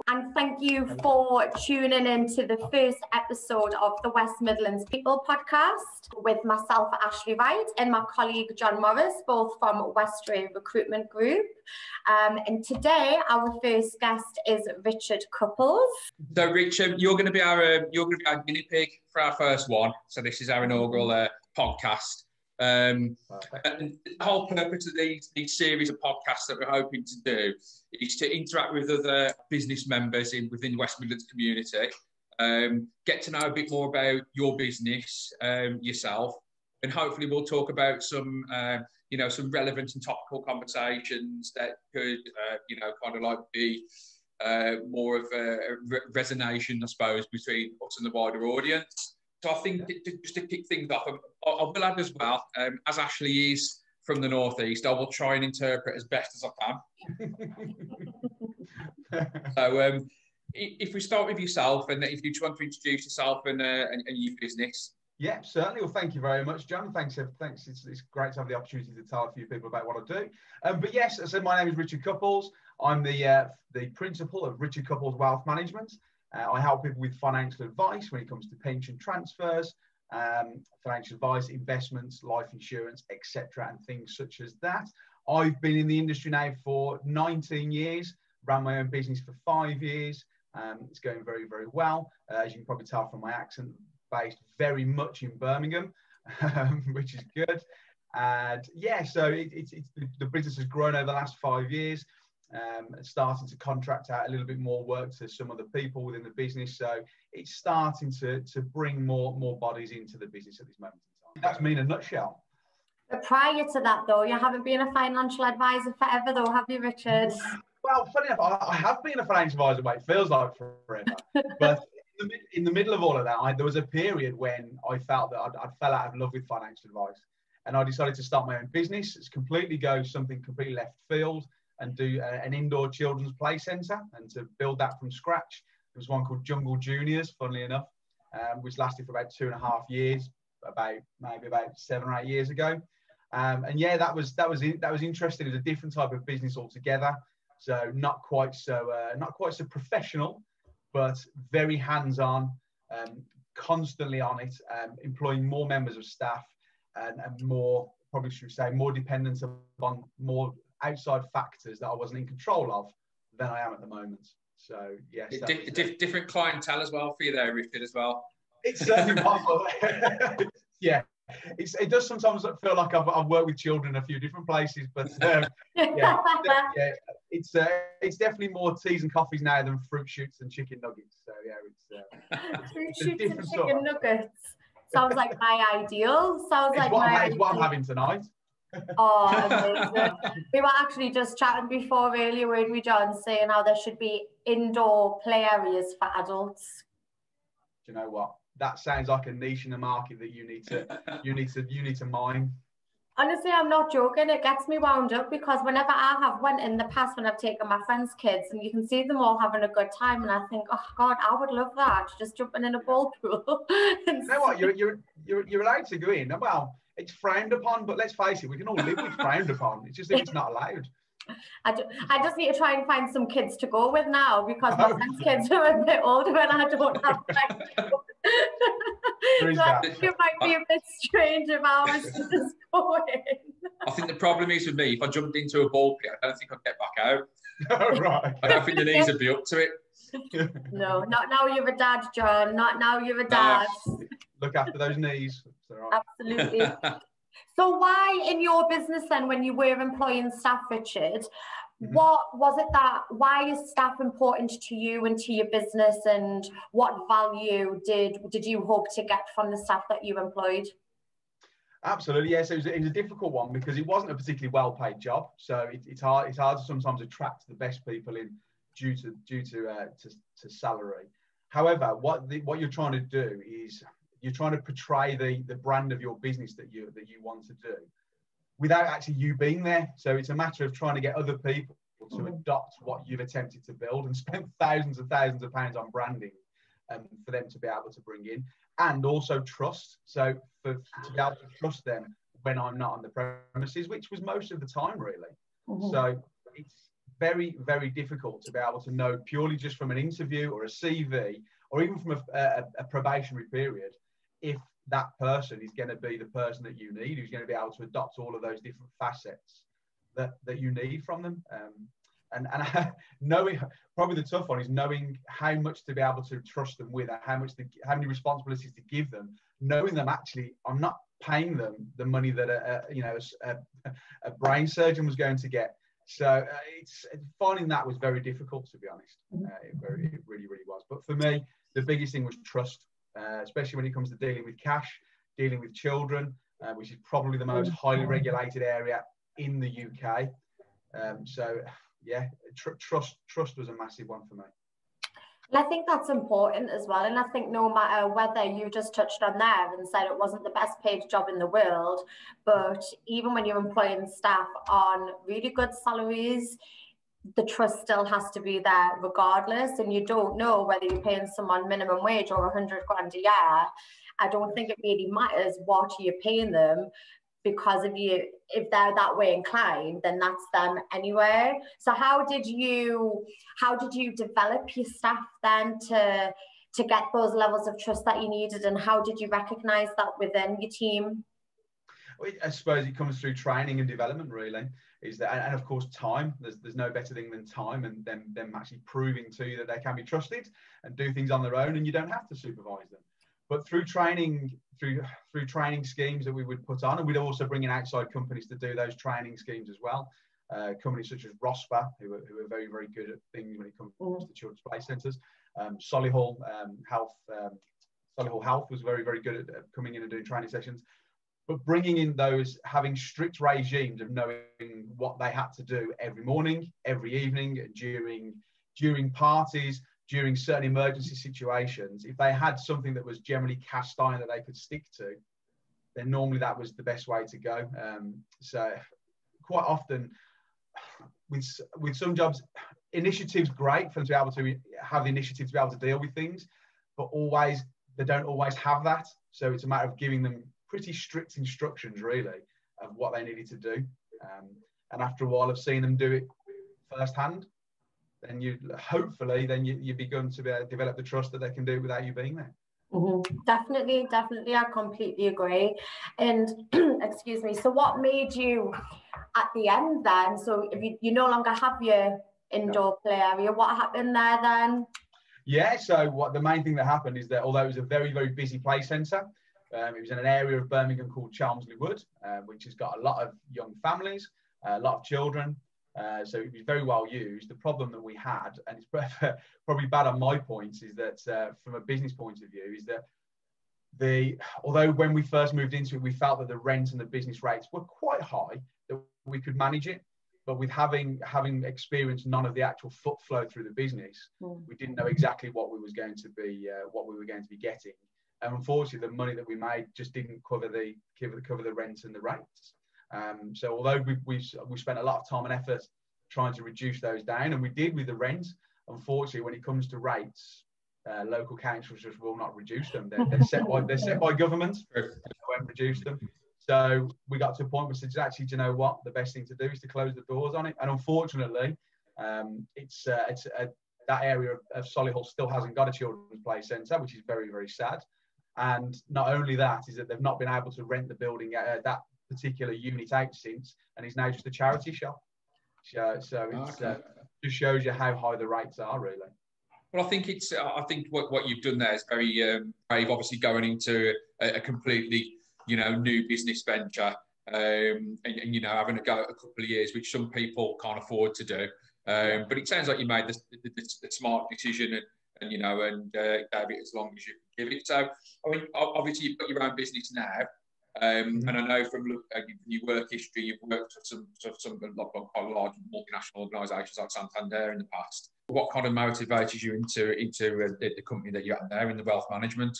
and thank you for tuning in to the first episode of the West Midlands People Podcast with myself, Ashley Wright, and my colleague John Morris, both from West Recruitment Group. And today our first guest is Richard Cupples. So, Richard, you're going to be our guinea pig for our first one. So this is our inaugural podcast. And the whole purpose of these series of podcasts that we're hoping to do is to interact with other business members within the West Midlands community, get to know a bit more about your business, yourself, and hopefully we'll talk about some relevant and topical conversations that could, kind of like be more of a resonation, I suppose, between us and the wider audience. So I think just to kick things off, I will add as well, as Ashley is from the Northeast, I will try and interpret as best as I can. So if we start with yourself, and if you just want to introduce yourself and your business. Yeah, certainly. Well, thank you very much, John. Thanks. It's great to have the opportunity to tell a few people about what I do. But yes, so my name is Richard Cupples. I'm the principal of Richard Cupples Wealth Management. I help people with financial advice when it comes to pension transfers, financial advice, investments, life insurance, etc., and things such as that. I've been in the industry now for 19 years, ran my own business for 5 years. It's going very, very well. As you can probably tell from my accent, based very much in Birmingham, which is good. And yeah, so the business has grown over the last 5 years. Starting to contract out a little bit more work to some other people within the business, so it's starting to bring more bodies into the business at this moment in time. That's me in a nutshell. But prior to that, though, you haven't been a financial advisor forever, though, have you, Richard? Well, funny enough, I have been a financial advisor, but it feels like forever. But in the middle of all of that, there was a period when I felt that I'd fell out of love with financial advice, and I decided to start my own business. It's completely completely left field, and do an indoor children's play centre, and to build that from scratch. There was one called Jungle Juniors, funnily enough, which lasted for about 2.5 years, maybe about 7 or 8 years ago. And yeah, that was interesting. It was a different type of business altogether. So not quite so professional, but very hands-on, constantly on it, employing more members of staff, and more, probably should say, more dependent upon more outside factors that I wasn't in control of than I am at the moment. So yes, different clientele as well for you there, Richard, as well. It's certainly possible. Yeah, it does sometimes feel like I've worked with children in a few different places, but it's definitely more teas and coffees now than fruit shoots and chicken nuggets. So yeah, it's fruit shoots and chicken nuggets sounds like my ideal. It's what I'm having tonight. Oh, amazing. We were actually just chatting before earlier, weren't we, John, saying how there should be indoor play areas for adults. Do you know what? That sounds like a niche in the market that you need to mine. Honestly, I'm not joking. It gets me wound up because whenever I have went in the past when I've taken my friends' kids and you can see them all having a good time, and I think, oh God, I would love that. Just jumping in a ball pool. You know what? You're allowed to go in. Well, it's frowned upon, but let's face it, we can all live with frowned upon. It's just that it's not allowed. I just need to try and find some kids to go with now because my friends' kids are a bit older and I don't have friends. So I think it might be a bit strange if I was to just go in. I think the problem is with me, if I jumped into a ball pit, I don't think I'd get back out. Oh, right. I don't think the knees would be up to it. No, not now you're a dad, John. Not now you're a dad. Look after those knees. Right. Absolutely. So why in your business then, when you were employing staff, Richard, what was it why is staff important to you and to your business, and what value did you hope to get from the staff that you employed? Absolutely, yes. It was a difficult one because it wasn't a particularly well-paid job. So it's hard to sometimes attract the best people in due to salary. However, what you're trying to do is you're trying to portray the brand of your business that you want to do without actually you being there. So it's a matter of trying to get other people to adopt what you've attempted to build and spend thousands and thousands of pounds on branding for them to be able to bring in, and also trust. So to be able to trust them when I'm not on the premises, which was most of the time really. So it's very, very difficult to be able to know purely just from an interview or a CV or even from a probationary period if that person is going to be the person that you need, who's going to be able to adopt all of those different facets that you need from them. And knowing, probably the tough one is knowing how much to be able to trust them with, and how many responsibilities to give them, knowing them actually, I'm not paying them the money that a brain surgeon was going to get. So it's finding that was very difficult, to be honest. It really, really was. But for me, the biggest thing was trust, especially when it comes to dealing with cash, dealing with children, which is probably the most highly regulated area in the UK. So yeah, trust was a massive one for me. And I think that's important as well. And I think no matter whether you just touched on there and said it wasn't the best paid job in the world, but even when you're employing staff on really good salaries, the trust still has to be there regardless. And you don't know whether you're paying someone minimum wage or 100 grand a year. I don't think it really matters what you're paying them, because if they're that way inclined, then that's them anyway. So how did you develop your staff then to get those levels of trust that you needed, and how did you recognize that within your team? Well, I suppose it comes through training and development, really. Is that, and of course time. There's no better thing than time, and them actually proving to you that they can be trusted and do things on their own, and you don't have to supervise them. But through training schemes that we would put on, and we'd also bring in outside companies to do those training schemes as well. Companies such as Rospa, who are very, very good at things when it comes to children's play centres. Solihull Health was very, very good at coming in and doing training sessions. But bringing in those, having strict regimes of knowing what they had to do every morning, every evening, during parties, during certain emergency situations. If they had something that was generally cast iron that they could stick to, then normally that was the best way to go. So quite often with some jobs, initiative's great for them to be able to have the initiative to be able to deal with things, but they don't always have that. So it's a matter of giving them pretty strict instructions, really, of what they needed to do. And after a while of seeing them do it firsthand, then you begun to develop the trust that they can do it without you being there. Definitely, I completely agree. And excuse me, so what made you at the end then, so if you no longer have your indoor play area, what happened there then? Yeah, so the main thing that happened is that although it was a very, very busy play centre, it was in an area of Birmingham called Chelmsley Wood, which has got a lot of young families, a lot of children. So it was very well used. The problem that we had, and it's probably bad on my points, is that from a business point of view, is that although when we first moved into it, we felt that the rent and the business rates were quite high, that we could manage it. But with having experienced none of the actual foot flow through the business, we didn't know exactly what we were going to be getting. And unfortunately, the money that we made just didn't cover the rent and the rates. So although we spent a lot of time and effort trying to reduce those down, and we did with the rent, unfortunately, when it comes to rates, local councils just will not reduce them. They're set by government. They won't reduce them. So we got to a point where we said, actually, do you know what? The best thing to do is to close the doors on it. And unfortunately, that area of Solihull still hasn't got a children's play centre, which is very, very sad. And not only that, is that they've not been able to rent the building, that particular unit out since, and it's now just a charity shop. So it just shows you how high the rates are, really. Well, I think what you've done there is very brave. Obviously, going into a completely new business venture, and having to go a couple of years, which some people can't afford to do. But it sounds like you made the smart decision, and gave it as long as you can give it. So, I mean, obviously, you've got your own business now. And I know from your work history, you've worked for some quite large multinational organisations like Santander in the past. What kind of motivated you into the company that you're at there in the wealth management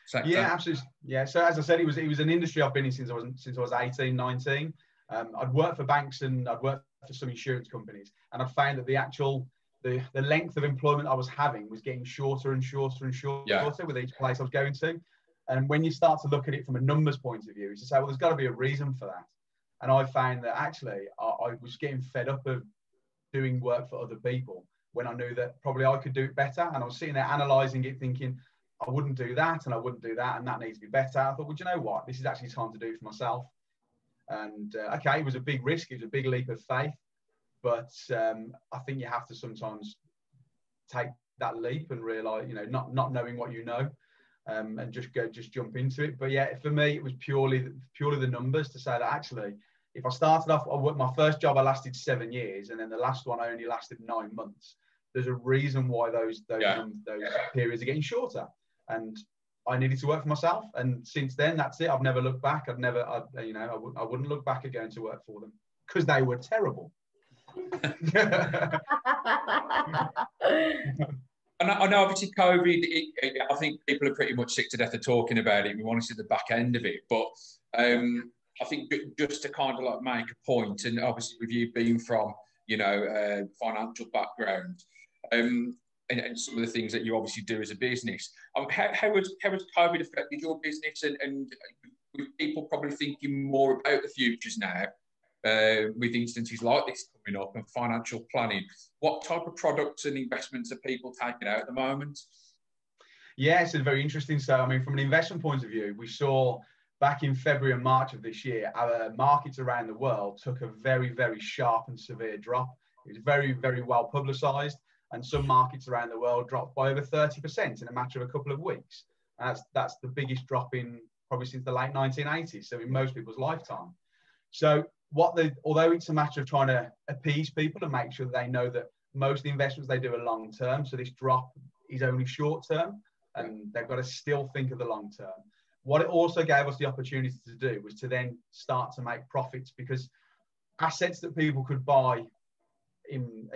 sector? Yeah, absolutely. Yeah. So as I said, it was an industry I've been in since I was 18, 19. I'd worked for banks and I'd worked for some insurance companies, and I found that the length of employment I was having was getting shorter and shorter and shorter with each place I was going to. And when you start to look at it from a numbers point of view, you say, well, there's got to be a reason for that. And I found that actually I was getting fed up of doing work for other people when I knew that probably I could do it better. And I was sitting there analysing it, thinking, I wouldn't do that, and I wouldn't do that, and that needs to be better. I thought, well, do you know what? This is actually time to do it for myself. And okay, it was a big risk. It was a big leap of faith. But I think you have to sometimes take that leap and realise, you know, not knowing what you know, and just jump into it. But yeah, for me, it was purely the numbers to say that actually, if I started off, my first job, I lasted 7 years, and then the last one, I only lasted 9 months. There's a reason why those periods are getting shorter. And I needed to work for myself. And since then, that's it. I've never looked back. I wouldn't look back at going to work for them because they were terrible. And I know obviously COVID, I think people are pretty much sick to death of talking about it. We want to see the back end of it. But I think just to kind of like make a point, and obviously with you being from, you know, financial background, and some of the things that you obviously do as a business, how has COVID affected your business, and with people probably thinking more about the futures now, with instances like this coming up and financial planning, what type of products and investments are people taking out at the moment? Yeah, it's very interesting. So, I mean, from an investment point of view, we saw back in February and March of this year, our markets around the world took a very, very sharp and severe drop. It was very, very well publicised. And some markets around the world dropped by over 30% in a matter of a couple of weeks. That's the biggest drop in probably since the late 1980s, so in most people's lifetime. So although it's a matter of trying to appease people and make sure that they know that most of the investments they do are long term, so this drop is only short term, and they've got to still think of the long term. What it also gave us the opportunity to do was to then start to make profits, because assets that people could buy in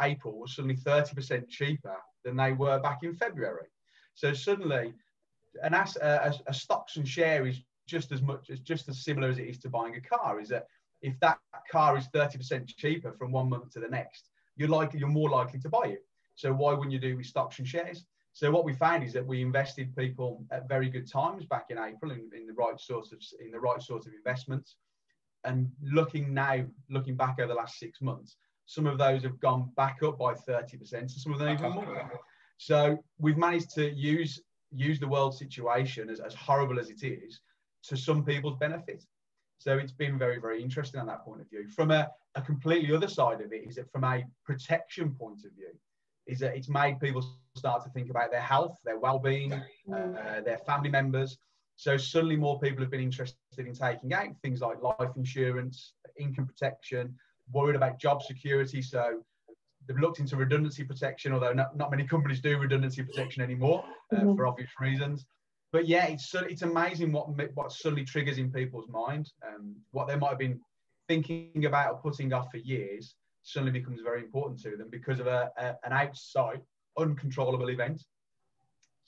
April was suddenly 30% cheaper than they were back in February. So suddenly, a stocks and share is just as similar as it is to buying a car. Is that if that car is 30% cheaper from 1 month to the next, you're more likely to buy it. So why wouldn't you do with stocks and shares? So what we found is that we invested people at very good times back in April in the right sort of investments. And looking back over the last 6 months, some of those have gone back up by 30%, and some of them even more. So we've managed to use the world situation, as horrible as it is, to some people's benefit. So it's been very, very interesting on that point of view. From a completely other side of it is that from a protection point of view, is that it's made people start to think about their health, their well-being, their family members. So suddenly more people have been interested in taking out things like life insurance, income protection, worried about job security. So they've looked into redundancy protection, although not many companies do redundancy protection anymore for obvious reasons. But yeah, it's amazing what suddenly triggers in people's mind. What they might have been thinking about or putting off for years suddenly becomes very important to them because of an outside, uncontrollable event.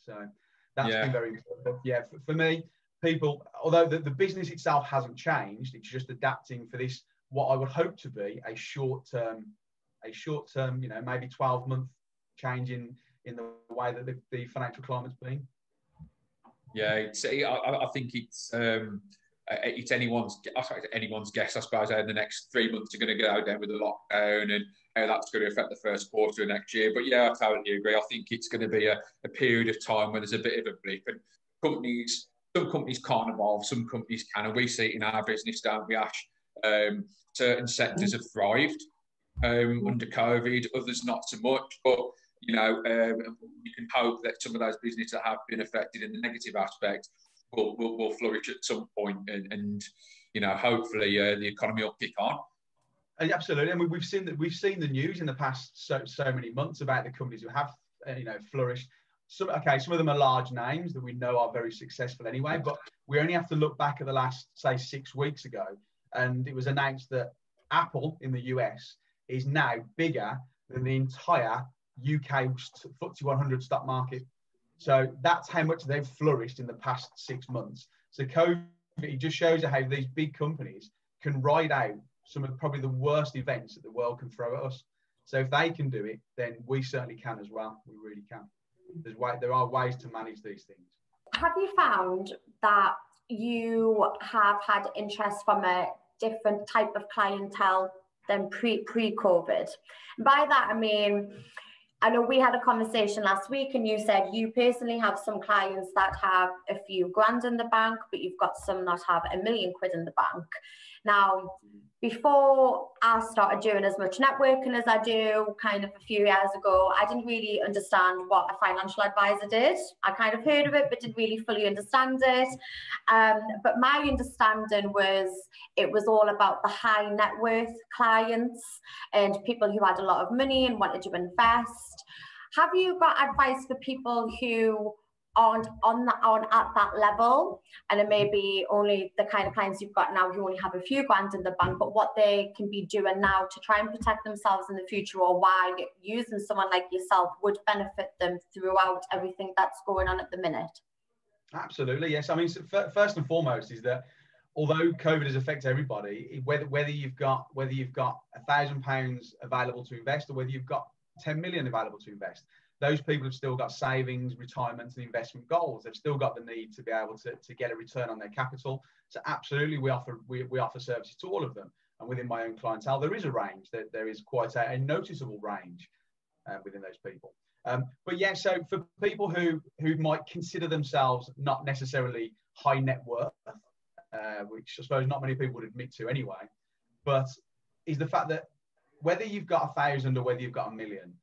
So that's been very important. But yeah, for me, people, although the business itself hasn't changed, it's just adapting for this, what I would hope to be a short-term, you know, maybe 12-month change in the way that the financial climate's been. Yeah, I think it's anyone's guess, I suppose, how the next 3 months are going to go down with the lockdown and how that's going to affect the first quarter of next year. But yeah, I totally agree. I think it's going to be a period of time where there's a bit of a blip, and some companies can't evolve, some companies can, and we see it in our business, don't we, Ash? Certain sectors have thrived under COVID, others not so much. But you know, you can hope that some of those businesses that have been affected in the negative aspect will flourish at some point, and you know, hopefully the economy will kick on. Absolutely, and we've seen the news in the past so many months about the companies who have flourished. Some of them are large names that we know are very successful anyway, but we only have to look back at the last, say, 6 weeks ago, and it was announced that Apple in the US is now bigger than the entire UK FTSE 100 stock market. So that's how much they've flourished in the past 6 months. So COVID, it just shows you how these big companies can ride out some of probably the worst events that the world can throw at us. So if they can do it, then we certainly can as well. We really can. There are ways to manage these things. Have you found that you have had interest from a different type of clientele than pre-COVID. By that, I mean, I know we had a conversation last week and you said you personally have some clients that have a few grand in the bank, but you've got some that have £1 million in the bank. Now, before I started doing as much networking as I do kind of a few years ago, I didn't really understand what a financial advisor did. I kind of heard of it, but didn't really fully understand it. But my understanding was it was all about the high net worth clients and people who had a lot of money and wanted to invest. Have you got advice for people who aren't at that level, and it may be only the kind of clients you've got now who only have a few grand in the bank, but what they can be doing now to try and protect themselves in the future, or why using someone like yourself would benefit them throughout everything that's going on at the minute? Absolutely, yes. I mean, first and foremost is that although COVID has affected everybody, whether you've got £1,000 available to invest, or whether you've got 10 million available to invest, those people have still got savings, retirement and investment goals. They've still got the need to be able to get a return on their capital. So absolutely, we offer services to all of them. And within my own clientele, there is a range. There is quite a noticeable range within those people. But yeah, so for people who might consider themselves not necessarily high net worth, which I suppose not many people would admit to anyway, but is the fact that whether you've got 1,000 or whether you've got 1 million,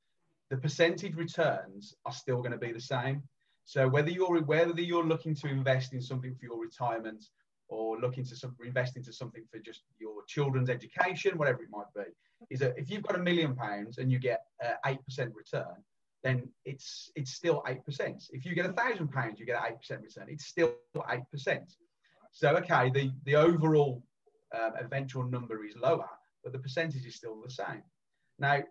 the percentage returns are still going to be the same. So whether you're looking to invest in something for your retirement, or looking to invest into something for just your children's education, whatever it might be, is that if you've got £1 million and you get 8% return, then it's still 8%. If you get £1,000, you get 8% return. It's still 8%. So okay, the overall eventual number is lower, but the percentage is still the same. Now,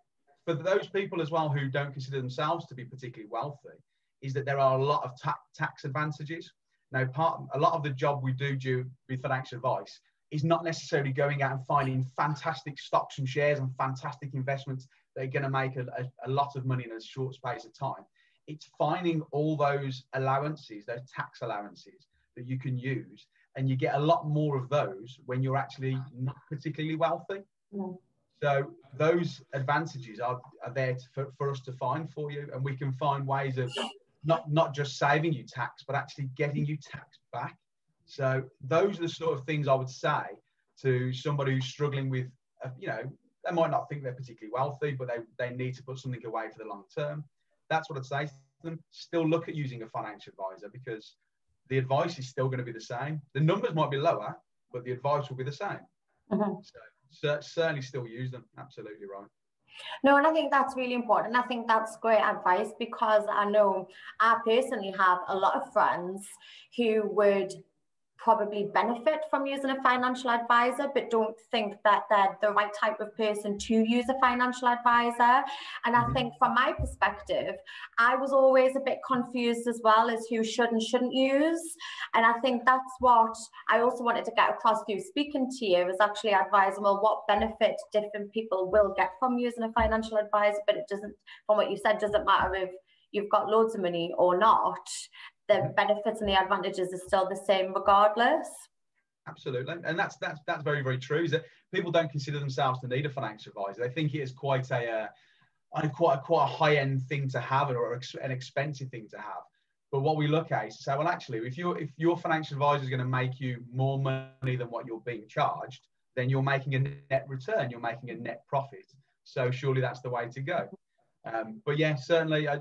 for those people as well who don't consider themselves to be particularly wealthy, is that there are a lot of tax advantages. Now, a lot of the job we do with financial advice is not necessarily going out and finding fantastic stocks and shares and fantastic investments that are going to make a lot of money in a short space of time. It's finding all those allowances, those tax allowances that you can use, and you get a lot more of those when you're actually not particularly wealthy. Mm. So those advantages are there for us to find for you, and we can find ways of not just saving you tax, but actually getting you tax back. So those are the sort of things I would say to somebody who's struggling with, they might not think they're particularly wealthy, but they need to put something away for the long term. That's what I'd say to them. Still look at using a financial advisor, because the advice is still going to be the same. The numbers might be lower, but the advice will be the same. Mm-hmm. So certainly still use them. Absolutely right. No, and I think that's really important. I think that's great advice, because I know I personally have a lot of friends who would probably benefit from using a financial advisor, but don't think that they're the right type of person to use a financial advisor. And I think from my perspective, I was always a bit confused as well as who should and shouldn't use. And I think that's what I also wanted to get across through speaking to you, is actually advising, well, what benefit different people will get from using a financial advisor. But it doesn't, from what you said, doesn't matter if you've got loads of money or not. The benefits and the advantages are still the same regardless. Absolutely. And that's very, very true, is that people don't consider themselves to need a financial advisor. They think it is quite a high-end thing to have, or an expensive thing to have. But what we look at is to say, well, actually, if your financial advisor is going to make you more money than what you're being charged, then you're making a net return, you're making a net profit. So surely that's the way to go. But yeah, certainly, I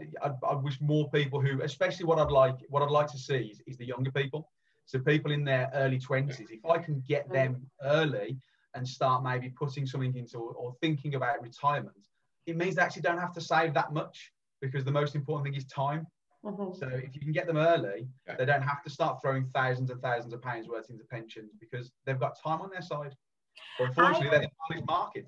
wish more people who, especially what I'd like to see is the younger people. So people in their early 20s, if I can get them early and start maybe putting something into, or thinking about retirement, it means they actually don't have to save that much, because the most important thing is time. Mm-hmm. So if you can get them early, they don't have to start throwing thousands and thousands of pounds worth into pensions, because they've got time on their side. But unfortunately, they're in the market.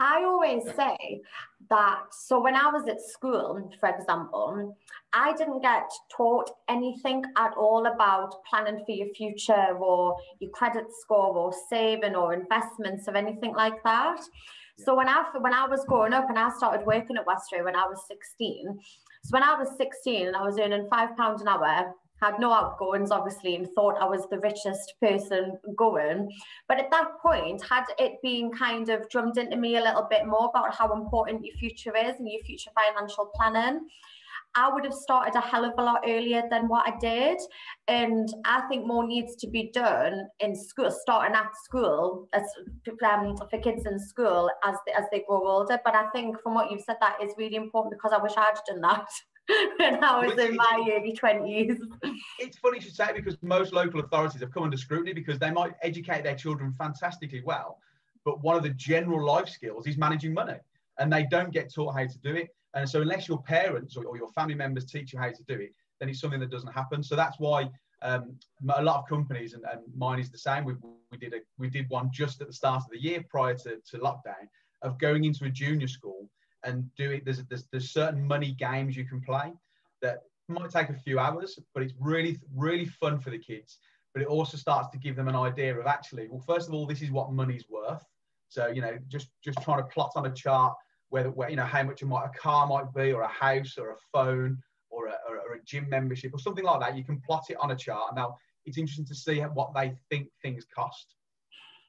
I always say that, so when I was at school, for example, I didn't get taught anything at all about planning for your future, or your credit score, or saving, or investments, or anything like that. So when I was growing up, and I started working at West when I was 16. So when I was 16 and I was earning £5 an hour, had no outgoings, obviously, and thought I was the richest person going. But at that point, had it been kind of drummed into me a little bit more about how important your future is and your future financial planning, I would have started a hell of a lot earlier than what I did. And I think more needs to be done in school, starting at school, as for kids in school as they grow older. But I think from what you've said, that is really important, because I wish I'd done that when I was in my early 20s. It's funny you should say, because most local authorities have come under scrutiny because they might educate their children fantastically well, but one of the general life skills is managing money, and they don't get taught how to do it. And so unless your parents or your family members teach you how to do it, then it's something that doesn't happen. So that's why a lot of companies, and mine is the same, we did one just at the start of the year prior to lockdown, of going into a junior school and doing, there's certain money games you can play that might take a few hours, but it's really, really fun for the kids. But it also starts to give them an idea of, actually, well, first of all, this is what money's worth. So, you know, just trying to plot on a chart where you know, how much a car might be, or a house, or a phone, or a gym membership, or something like that. You can plot it on a chart. Now, it's interesting to see what they think things cost,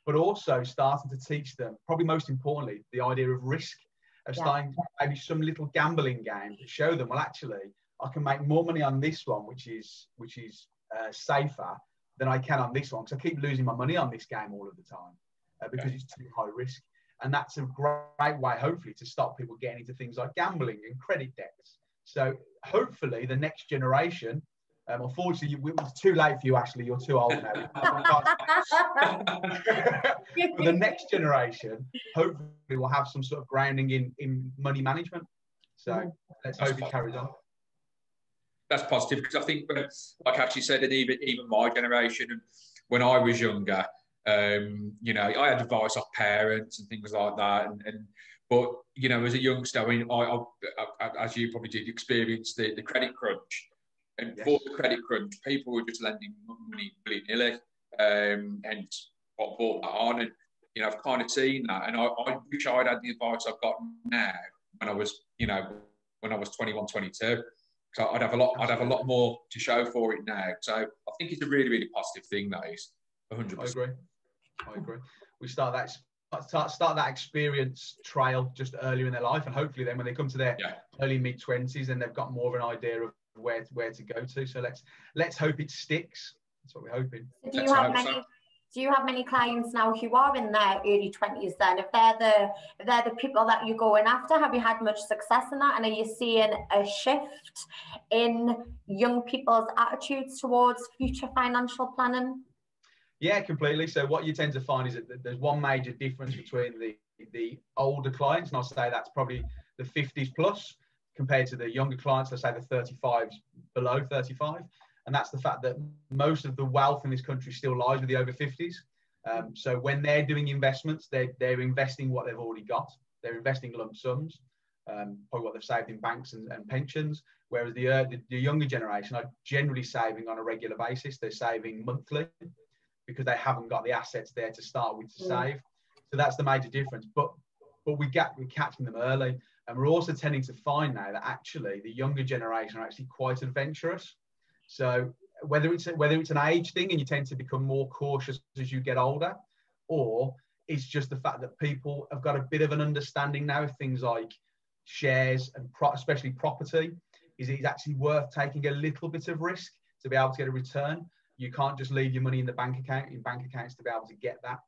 but also starting to teach them, probably most importantly, the idea of risk, of starting maybe some little gambling game to show them, well, actually, I can make more money on this one, which is safer, than I can on this one, because I keep losing my money on this game all of the time because it's too high risk. And that's a great way, hopefully, to stop people getting into things like gambling and credit debts. So hopefully the next generation, unfortunately, it's too late for you, Ashley, you're too old now. For the next generation, hopefully we'll have some sort of grounding in money management. So let's hope it carries on. That's positive, because I think, like Ashley said, and even my generation, when I was younger, you know, I had advice off parents and things like that, but you know, as a youngster, I mean, I as you probably did, experience the credit crunch, and for the credit crunch, people were just lending money willy-nilly, and what brought that on, and you know, I've kind of seen that, and I wish I'd had the advice I've got now when I was, you know, when I was 21, 22. So I'd have a lot more to show for it now. So I think it's a really, really positive thing, that is. 100%. I agree. We start that experience trail just earlier in their life, and hopefully then when they come to their early mid-20s, then they've got more of an idea of where to go to. So let's hope it sticks. That's what we're hoping. Do you have many clients now who are in their early 20s then? If they're the people that you're going after, have you had much success in that? And are you seeing a shift in young people's attitudes towards future financial planning? Yeah, completely. So what you tend to find is that there's one major difference between the older clients, and I'll say that's probably the 50s plus, compared to the younger clients, let's say the 35s below 35. And that's the fact that most of the wealth in this country still lies with the over 50s. So when they're doing investments, they're investing what they've already got. They're investing lump sums, probably what they've saved in banks and pensions. Whereas the younger generation are generally saving on a regular basis. They're saving monthly because they haven't got the assets there to start with to save. So that's the major difference. But we're catching them early. And we're also tending to find now that actually the younger generation are actually quite adventurous. So whether it's an age thing and you tend to become more cautious as you get older, or it's just the fact that people have got a bit of an understanding now of things like shares and especially property, is it's actually worth taking a little bit of risk to be able to get a return. You can't just leave your money in bank accounts to be able to get that.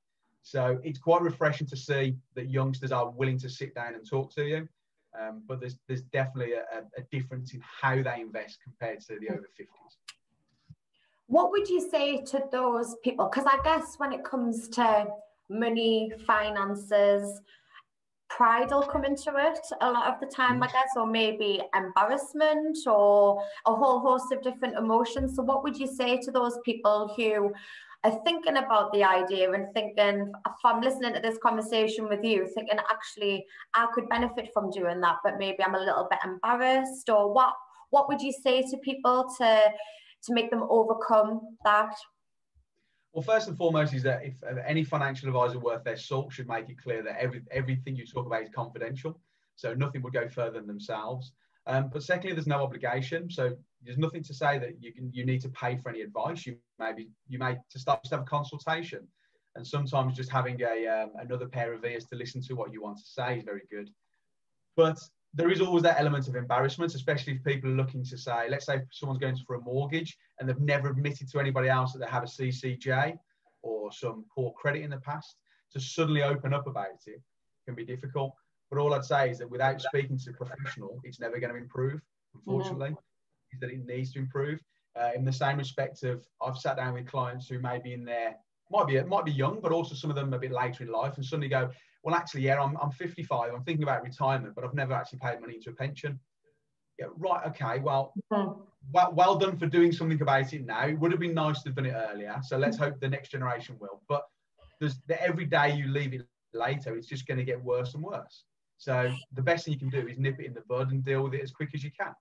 So it's quite refreshing to see that youngsters are willing to sit down and talk to you. But there's definitely a difference in how they invest compared to the over 50s. What would you say to those people? Because I guess when it comes to money, finances, pride will come into it a lot of the time, I guess, or maybe embarrassment or a whole host of different emotions. So what would you say to those people who are thinking about the idea and thinking, if I'm listening to this conversation with you, thinking actually I could benefit from doing that, but maybe I'm a little bit embarrassed? Or what would you say to people to make them overcome that? Well, first and foremost is that if any financial advisor worth their salt should make it clear that everything you talk about is confidential. So nothing would go further than themselves. But secondly, there's no obligation. So there's nothing to say that you need to pay for any advice. You may to start just have a consultation, and sometimes just having another pair of ears to listen to what you want to say is very good. But there is always that element of embarrassment, especially if people are looking to say, let's say someone's going for a mortgage and they've never admitted to anybody else that they have a CCJ or some poor credit in the past. To suddenly open up about it can be difficult. But all I'd say is that without speaking to a professional, it's never going to improve, unfortunately. Is that it needs to improve. In the same respect of, I've sat down with clients who may be in there, might be young, but also some of them a bit later in life, and suddenly go, well, actually, yeah, I'm 55, I'm thinking about retirement, but I've never actually paid money into a pension. Yeah, right, okay, well, well done for doing something about it now. It would have been nice to have done it earlier, so let's hope the next generation will. But every day you leave it later, it's just going to get worse and worse. So the best thing you can do is nip it in the bud and deal with it as quick as you can.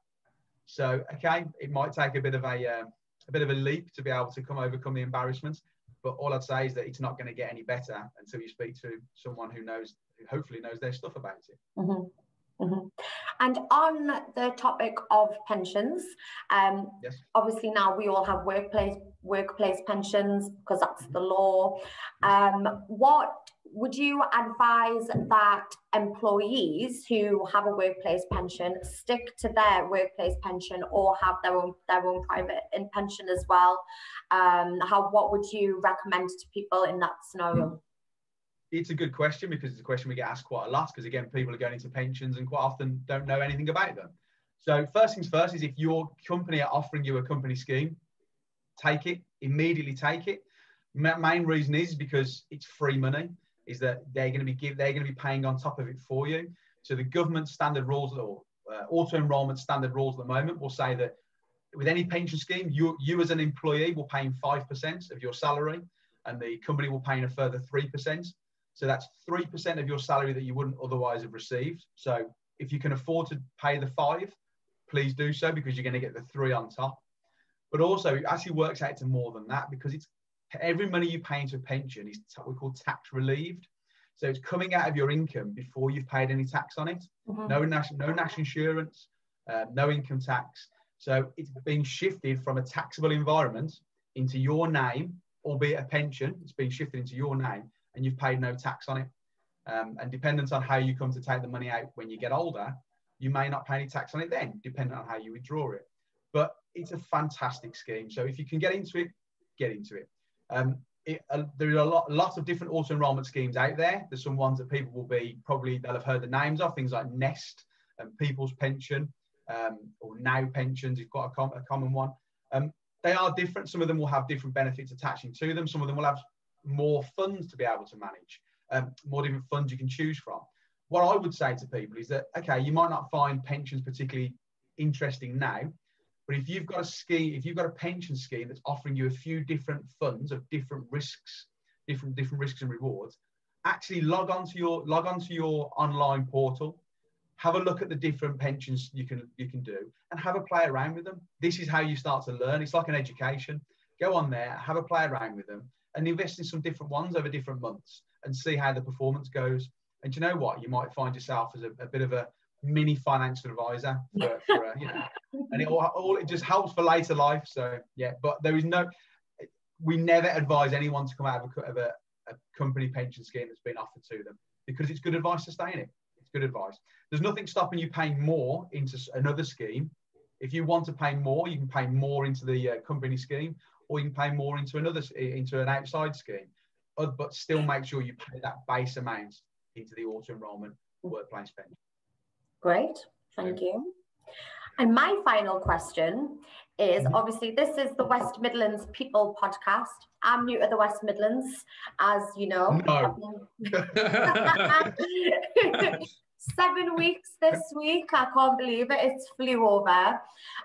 So, okay, it might take a bit of a leap to be able to overcome the embarrassment. But all I'd say is that it's not going to get any better until you speak to someone who hopefully knows their stuff about it. And on the topic of pensions, yes. Obviously now we all have workplace pensions because that's the law. What would you advise that employees who have a workplace pension stick to their workplace pension or have their own private pension as well? What would you recommend to people in that scenario? It's a good question because it's a question we get asked quite a lot because, again, people are going into pensions and quite often don't know anything about them. So first things first is if your company are offering you a company scheme, take it, immediately take it. Main reason is because it's free money, is that they're going to be paying on top of it for you. So the government standard rules or auto-enrollment standard rules at the moment will say that with any pension scheme, you as an employee will pay in 5% of your salary and the company will pay in a further 3%. So that's 3% of your salary that you wouldn't otherwise have received. So if you can afford to pay the 5, please do so because you're going to get the 3 on top. But also it actually works out to more than that because it's every money you pay into a pension is what we call tax relieved. So it's coming out of your income before you've paid any tax on it. No national insurance, no income tax. So it's being shifted from a taxable environment into your name, albeit a pension. It's being shifted into your name and you've paid no tax on it. And dependent on how you come to take the money out when you get older, you may not pay any tax on it then, depending on how you withdraw it. But it's a fantastic scheme. So if you can get into it, get into it. There are a lot of different auto-enrollment schemes out there. There's some ones that people they'll have heard the names of, things like Nest and People's Pension or Now Pensions. You've got a common one. They are different. Some of them will have different benefits attaching to them. Some of them will have more funds to be able to manage, more different funds you can choose from. What I would say to people is that, okay, you might not find pensions particularly interesting now, but if you've got a pension scheme that's offering you a few different funds of different risks, different risks and rewards, actually log onto your online portal, have a look at the different pensions you can do, and have a play around with them. This is how you start to learn. It's like an education. Go on there, have a play around with them, and invest in some different ones over different months, and see how the performance goes. And you know what? You might find yourself as a bit of a mini financial advisor for and it just helps for later life. So yeah, but we never advise anyone to come out of a company pension scheme that's been offered to them because it's good advice to stay in it. It's good advice. There's nothing stopping you paying more into another scheme. If you want to pay more, you can pay more into the company scheme, or you can pay more into an outside scheme. But still make sure you pay that base amount into the auto-enrollment workplace pension. Great, thank you. And my final question is, obviously, this is the West Midlands People Podcast. I'm new to the West Midlands, as you know. No. 7 weeks this week. I can't believe it. It's flew over.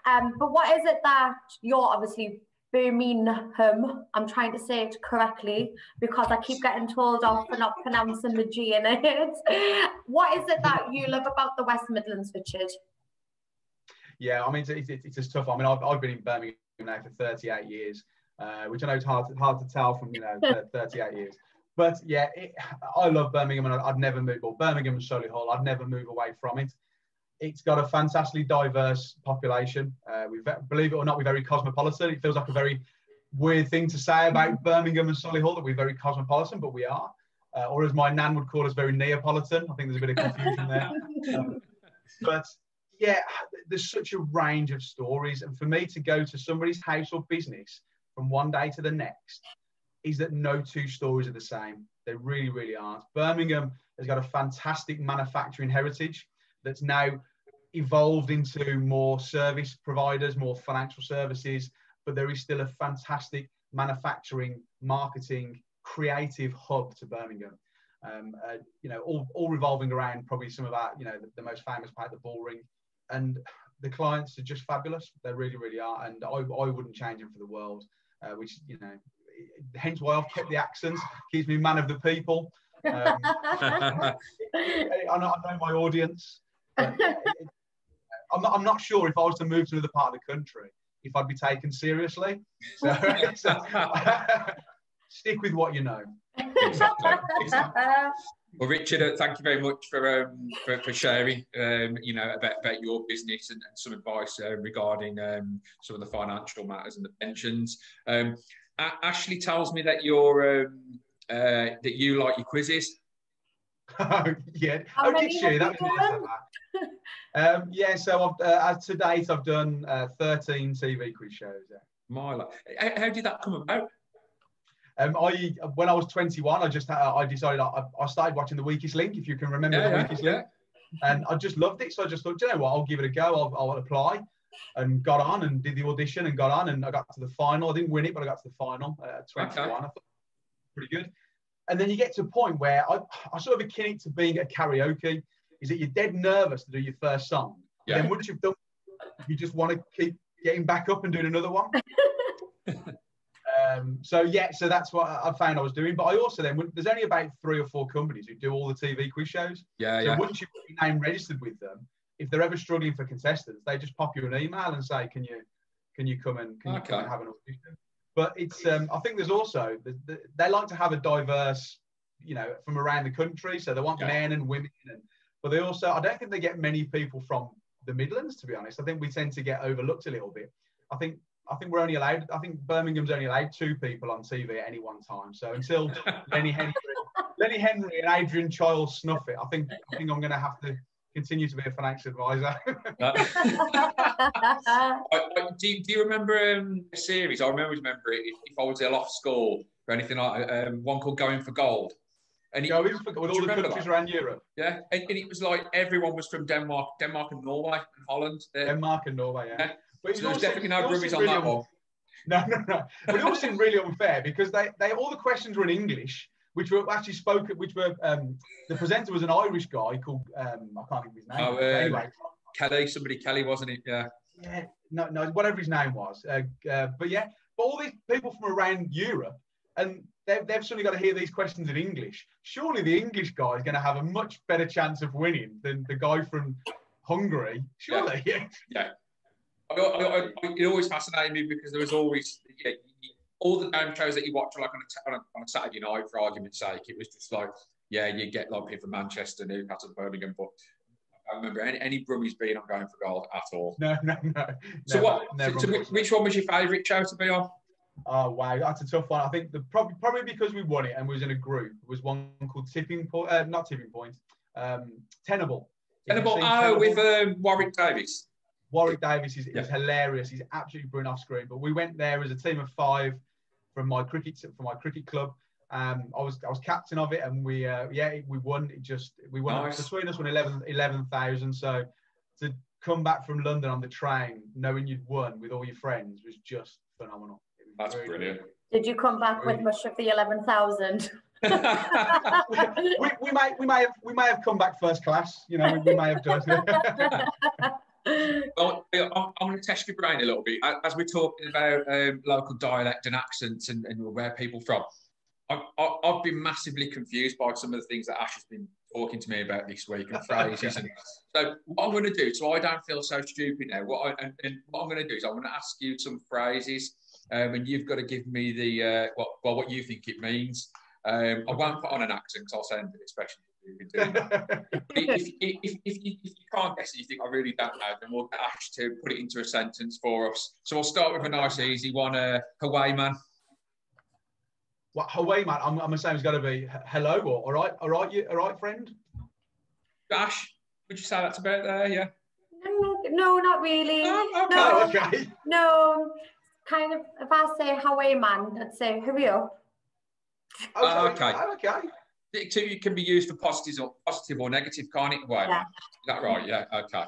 But what is it that you're obviously Birmingham? I'm trying to say it correctly because I keep getting told off for not pronouncing the G in it. What is it that you love about the West Midlands, Richard? Yeah, I mean, it's a tough. I mean, I've been in Birmingham now for 38 years, which I know is hard to tell from 38 years. But yeah, I love Birmingham, and I'd never move. Or Birmingham and Solihull, I'd never move away from it. It's got a fantastically diverse population. Believe it or not, we're very cosmopolitan. It feels like a very weird thing to say about Birmingham and Solihull, that we're very cosmopolitan, but we are. Or as my nan would call us, very Neapolitan. I think there's a bit of confusion there. But yeah, there's such a range of stories. And for me to go to somebody's house or business from one day to the next is that no two stories are the same. They really, really aren't. Birmingham has got a fantastic manufacturing heritage that's now evolved into more service providers, more financial services, but there is still a fantastic manufacturing, marketing, creative hub to Birmingham. You know, all revolving around probably some of our, you know, the most famous part, the Bullring, and the clients are just fabulous. They really, really are, and I wouldn't change them for the world. Which, you know, hence why I've kept the accent, keeps me man of the people. I know my audience. But I'm not sure if I was to move to another part of the country if I'd be taken seriously. So stick with what you know. Exactly. Well, Richard, thank you very much for sharing, you know, about your business and some advice regarding some of the financial matters and the pensions. Ashley tells me that that you like your quizzes. Yeah. Oh, did she? That was nice. Yeah. So to date, I've done 13 TV quiz shows. Yeah. How did that come about? When I was 21, I decided I started watching The Weakest Link, if you can remember The Weakest Link, and I just loved it. So I just thought, you know what, I'll give it a go. I'll apply, and got on and did the audition and got on, and I got to the final. I didn't win it, but I got to the final at 21. I thought pretty good. And then you get to a point where I sort of akin it to being at karaoke, is that you're dead nervous to do your first song. Yeah. And then once you've done, you just want to keep getting back up and doing another one. So that's what I found I was doing. But I also there's only about 3 or 4 companies who do all the TV quiz shows. So once you've got your name registered with them, if they're ever struggling for contestants, they just pop you an email and say, can you come and have an audition? But it's I think there's also they like to have a diverse, you know, from around the country. So they want men and women, but they also, I don't think they get many people from the Midlands, to be honest. I think we tend to get overlooked a little bit. I think we're only allowed, I think Birmingham's only allowed 2 people on TV at any one time. So until Lenny Henry and Adrian Chiles snuff it, I think I'm going to have to continue to be a financial advisor. Do you remember a series? I remember it if I was ill off school or anything like one called Going for Gold. And Going for Gold, with all the countries around Europe. Yeah, and it was like everyone was from Denmark and Norway and Holland. Denmark and Norway, yeah. But so there's definitely no rubbish on that one. No. But it all seemed really unfair because they all the questions were in English, which were actually spoken, the presenter was an Irish guy called, I can't think of his name. Anyway. Kelly, wasn't it? Yeah. Yeah, no, whatever his name was. But all these people from around Europe, and they've suddenly got to hear these questions in English. Surely the English guy is going to have a much better chance of winning than the guy from Hungary. Surely. Yeah. It always fascinated me because there was always all the game shows that you watch like on a Saturday night, for argument's sake. It was just like, you get like people from Manchester, Newcastle, Birmingham, but I don't remember any Brummies being on Going for Gold at all. No. So which one was your favourite show to be on? Oh wow, that's a tough one. I think probably because we won it and we was in a group, was one called not Tipping Point, Tenable. Tenable, with Warwick Davis. Warwick Davis is hilarious. He's absolutely brilliant off screen. But we went there as a team of 5 from my cricket club. I was captain of it, and we won. We won. Nice. Between us won 11,000. So to come back from London on the train, knowing you'd won with all your friends, was just phenomenal. That's brilliant. Did you come back with much of the 11,000? we may have come back first class. You know, we may have done. Well, I'm going to test your brain a little bit as we're talking about local dialect and accents and where people from. I've been massively confused by some of the things that Ash has been talking to me about this week and phrases. And so what I'm going to do, so I don't feel so stupid now, what I'm going to do is I'm going to ask you some phrases, and you've got to give me the what you think it means. I won't put on an accent because I'll sound a bit special. If you can't guess it, you think I really don't know, then we'll get Ash to put it into a sentence for us. So we'll start with a nice, easy one. Hawaii man. What Hawaii man? I'm assuming it's got to be hello or all right, friend. Ash, would you say that's about there? Yeah. No, not really. Oh, okay. Okay. No, kind of. If I say Hawaii man, I'd say hurry up. Okay. Okay. It can be used for positive or negative, can't it? Hawaii man. Is that right? Yeah. Okay.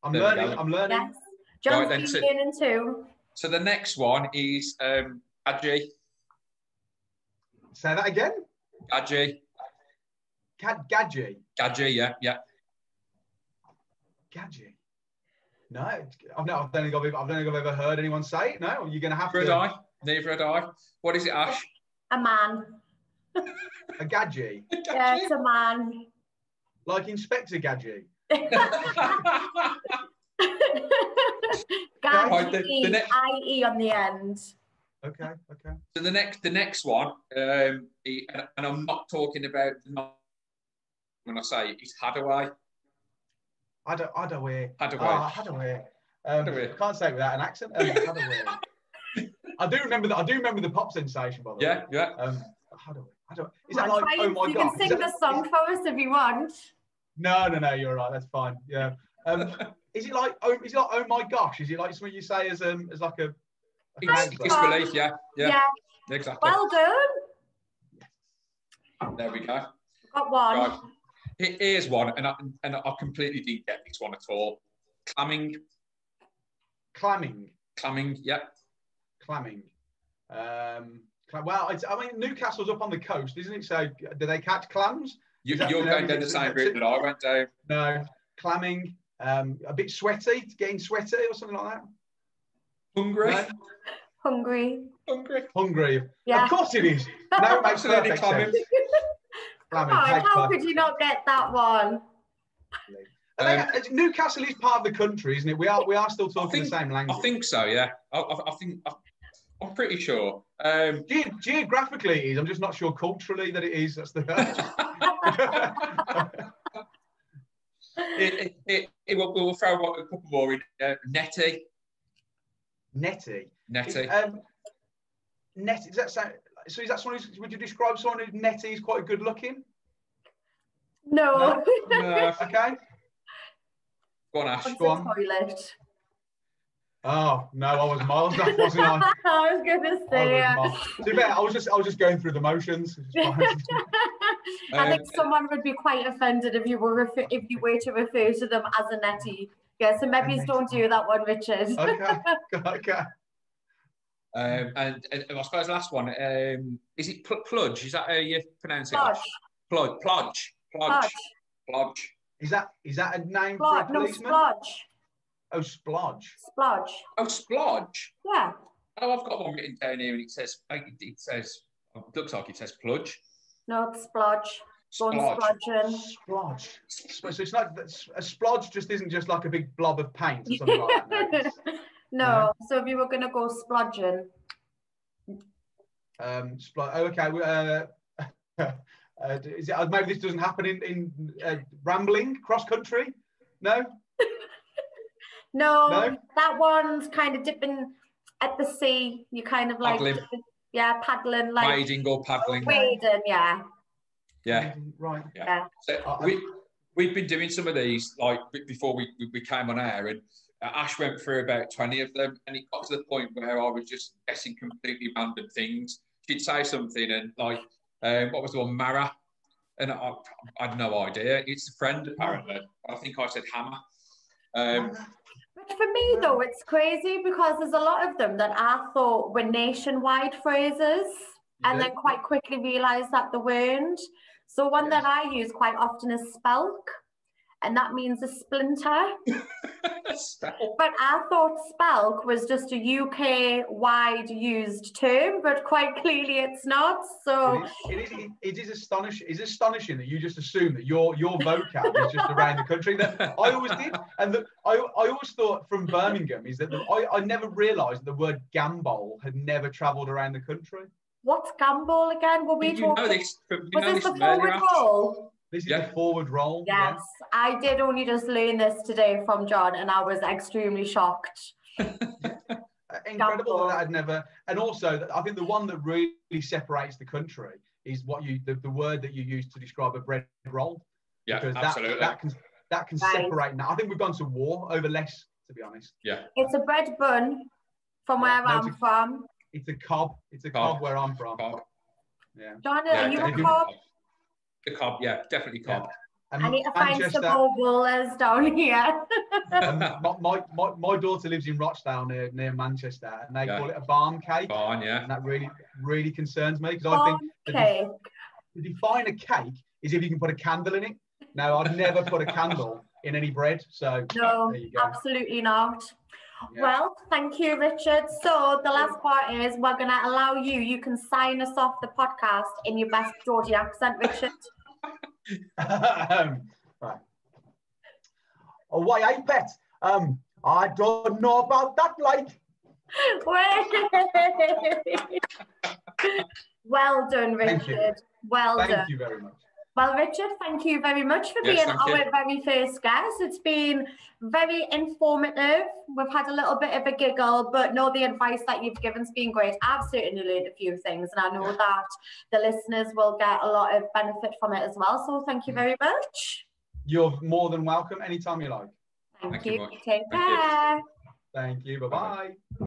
I'm learning. Yes. John's Right, been learning too. So the next one is Gadji. Say that again. Gadji. Gadji. Gadji. Yeah. Gadji. No, I've never ever heard anyone say it. No, you're gonna have to. Neither had I. What is it, Ash? A man. A Gadji. Yeah, it's a man. Like Inspector Gadji. Gadji, I-E on the end. Okay. So the next one, and I'm not talking about when I say it, it's Hadaway. Hadaway. Hadaway. I can't say it without an accent. Hadaway. I do remember the pop sensation, by the way. Yeah. Hadaway. Is that like, oh my God? You can sing the song for us if you want. No, you're right. That's fine. Yeah. Is it like oh my gosh? Is it like something you say as like a disbelief? Yeah. Exactly. Well done. There we go. Got one. Right. Here's one, and I completely didn't get this one at all. Clamming. Yeah. Clamming. Well, I mean, Newcastle's up on the coast, isn't it? So, do they catch clams? You're going down the same route that I went down. No, clamming. A bit sweaty, getting sweaty or something like that. Hungry. No? Hungry. Yeah. Of course it is. No, it makes perfect sense. How could you not get that one? Newcastle is part of the country, isn't it? We are still talking the same language. I think so. Yeah. I'm pretty sure. Geographically, it is. I'm just not sure culturally that it is. That's the. We'll throw a couple more in. Netty. Netty. Netty. Does that sound? So is that someone who's? Would you describe someone who's netty is quite good looking? No. Okay. Go on, Ash. Go on. Toilet. Oh no, I was miles off, wasn't I? I was gonna say. I was just going through the motions. I think someone would be quite offended if you were to refer to them as a netty. Yeah, so maybe don't do that one, Richard. Okay. And I suppose the last one, is it pludge? Is that how you pronounce it? Plodge. Is that a name for a policeman? No, splodge. Oh, splodge. Splodge. Oh, splodge. Yeah. Oh, I've got one written down here, and it looks like it says pludge. No, it's splodge. Splodge. So it's like a splodge just isn't just like a big blob of paint or something like that. No. So if you were going to go splodging. Okay. Is it, maybe this doesn't happen in rambling cross country? No. No, that one's kind of dipping at the sea. You kind of like paddling, like wading or paddling. Wading, yeah. Yeah. Right. Yeah. So we've been doing some of these like before we came on air, and Ash went through about 20 of them, and it got to the point where I was just guessing completely random things. She'd say something and like, what was the one? Mara, and I had no idea. It's a friend apparently. I think I said hammer. But for me though, it's crazy because there's a lot of them that I thought were nationwide phrases, and then quite quickly realised that they weren't. So one that I use quite often is spelk, and that means a splinter. But I thought spelk was just a UK-wide used term, but quite clearly it's not. So it is astonishing. It's astonishing that you just assume that your vocab is just around the country. That I always did, and I always thought from Birmingham is that I never realised the word gambol had never travelled around the country. What's gambol again? Were we You know talking? this. You Was know this this the from earlier. forward roll? This is Yeah. the forward roll. Yes, I did only just learn this today from John, and I was extremely shocked. Incredible that I'd never. And also, I think the one that really separates the country is the word that you use to describe a bread roll. Yeah, because absolutely. That can separate now. I think we've gone to war over less, to be honest. Yeah. It's a bread bun from where I'm from. It's a cob. It's a cob where I'm from. Cob. Yeah. John, are you a cob? The cob, yeah, definitely cob. Yeah. I need to find some more rollers down here. My daughter lives in Rochdale near Manchester, and they call it a barn cake. Barn, yeah. And that really concerns me, because I think to define a cake is if you can put a candle in it. Now, I'd never put a candle in any bread, so no, there you go. absolutely not. Yeah. Well, thank you, Richard. So the last part is we're going to allow you can sign us off the podcast in your best Geordie accent, Richard. Right. Oh, why, hey, pet? I don't know about that, like. Well done, Richard. Well done. Thank you very much. Well, Richard, thank you very much for being our very first guest. It's been very informative. We've had a little bit of a giggle, but no, the advice that you've given's been great. I've certainly learned a few things, and I know that the listeners will get a lot of benefit from it as well. So thank you very much. You're more than welcome anytime you like. Thank you. Take care. Thank you. Bye-bye.